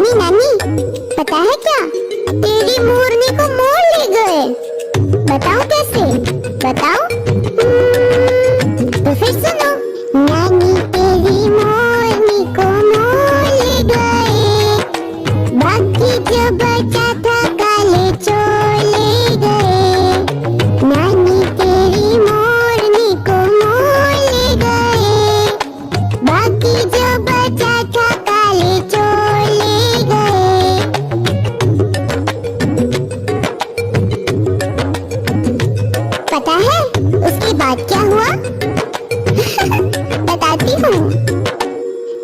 नानी नानी, पता है क्या, तेरी मोरनी को मोर ले गए। बताओ कैसे, बताओ। तो फिर सुनो। नानी तेरी मोरनी को मोर ले गए, बाकी जो बचा था काले चोर ले गए। नानी तेरी मोरनी को मोर ले गए, बाकी जो बचा था काले चोर ले गए। पता है उसके बाद क्या हुआ? बताती हूँ।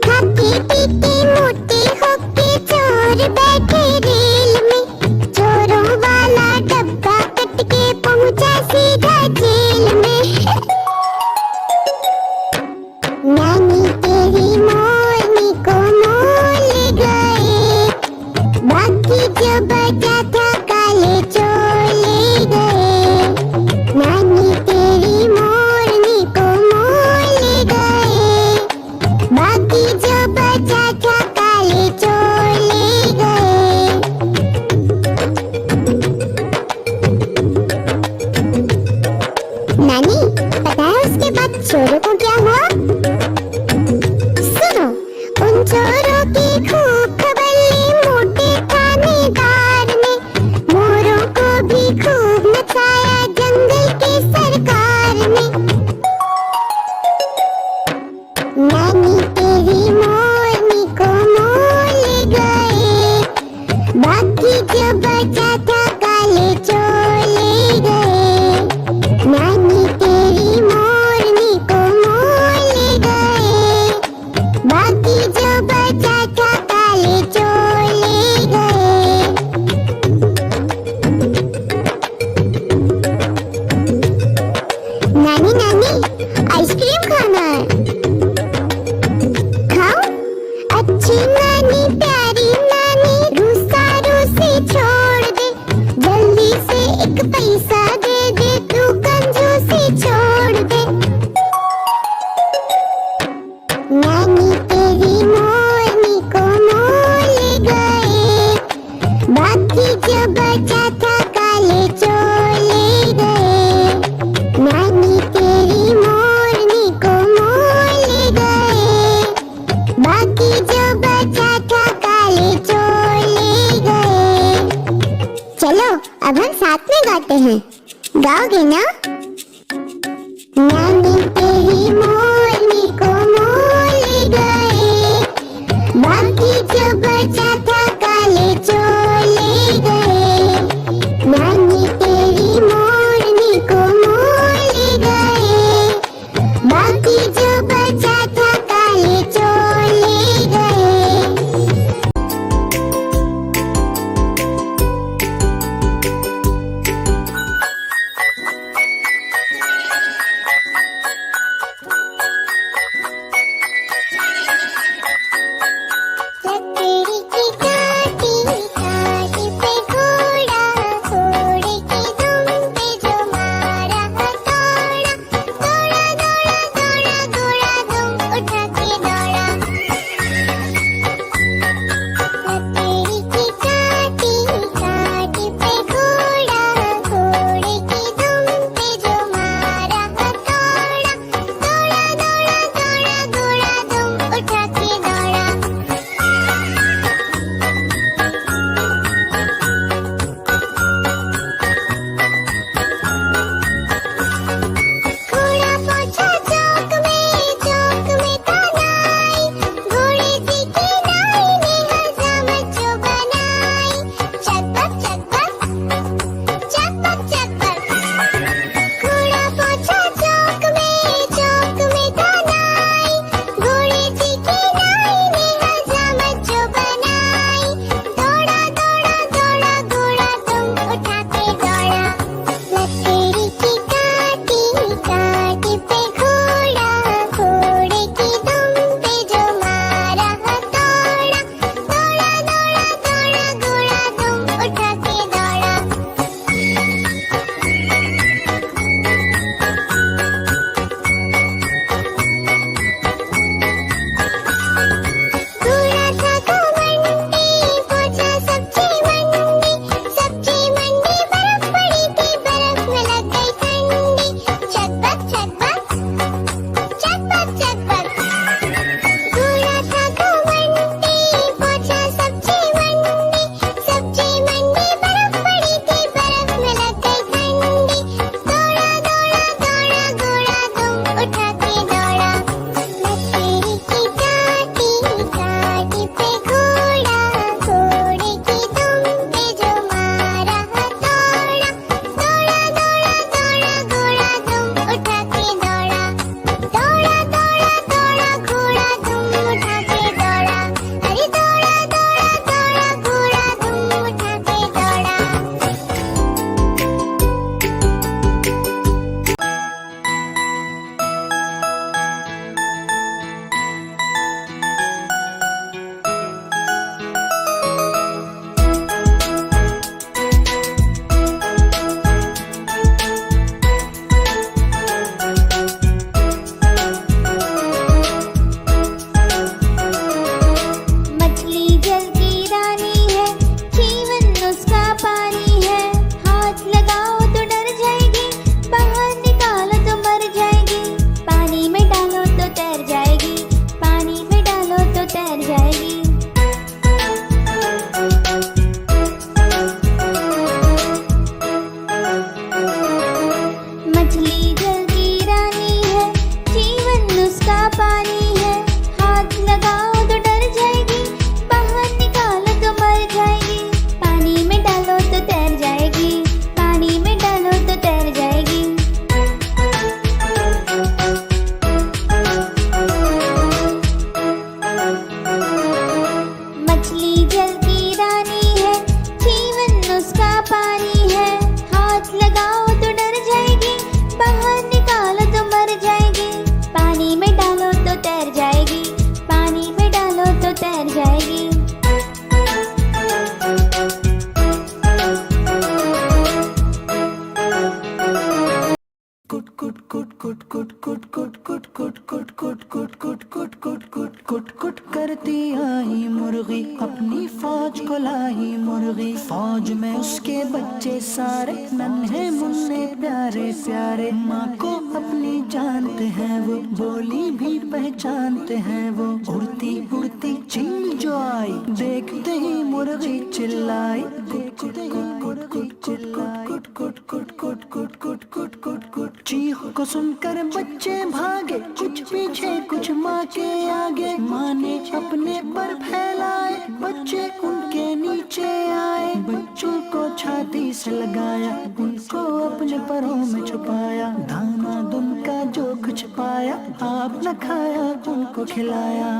खाते पीते मोटे होके चोर बैठे रेल में, चोरों वाला डब्बा कट के पहुंचा सीधा जेल में। नानी तेरी मोरनी को मोर ले गए, बाकी जो बचा था काले चोर ले गए। नानी तेरी मोरनी को मोर ले गए, बाकी जो बचा था काले चोर ले गए। नानी पता है उसके बाद चोरों को क्या हुआ? सुनो। उन चोरों की खूब खबर ली मोटे थानेदार ने, मोरों को भी खूब नचाया जंगल के सरकार ने। नानी तेरी मोरनी को मोर ले गए, बाकी जो बचा था काले चोर ले गए। नानी तेरी मोरनी को मोर ले गए, बाकी जो बचा था काले चोर ले गए। नानी नानी आइसक्रीम खाना है, खाओ। अच्छी नानी प्यारी नानी, रूसा रूसी छोड़ दे, जल्दी से एक पैसा दे दे, तू कंजूसी छोड़ दे। नानी तेरी मोरनी को मोर ले गए, बाकी जो बचा था काले चोर ले गए। नानी तेरी मोरनी को मोर ले गए, बाकी जो बचा था काले चोर ले गए। चलो अब हम साथ में गाते हैं, गाओगे ना? नानी तेरी मोरनी को मोर ले गए, बाकी जो बचा था काले चोर ले गए। नानी तेरी मोरनी को मोर ले गए, बाकी जो बचा था काले चोर ले गए। कुट करती आई मुर्गी, अपनी फौज को लाई मुर्गी। फौज में उसके बच्चे सारे नन्हे मुन्ने प्यारे प्यारे। माँ को अपनी जानते हैं वो, बोली भी पहचानते हैं वो। उड़ती उड़ती चील जो आई, देखते ही मुर्गी चिल्लाई। चीख को सुनकर बच्चे भागे, कुछ पीछे कुछ माँ के आगे। माँ ने अपने पर फैलाए, बच्चे उनके नीचे आए। बच्चों को छाती से लगाया, उनको अपने परों में छुपाया। दाना दुन का जो कुछ पाया, आप न खाया उनको खिलाया।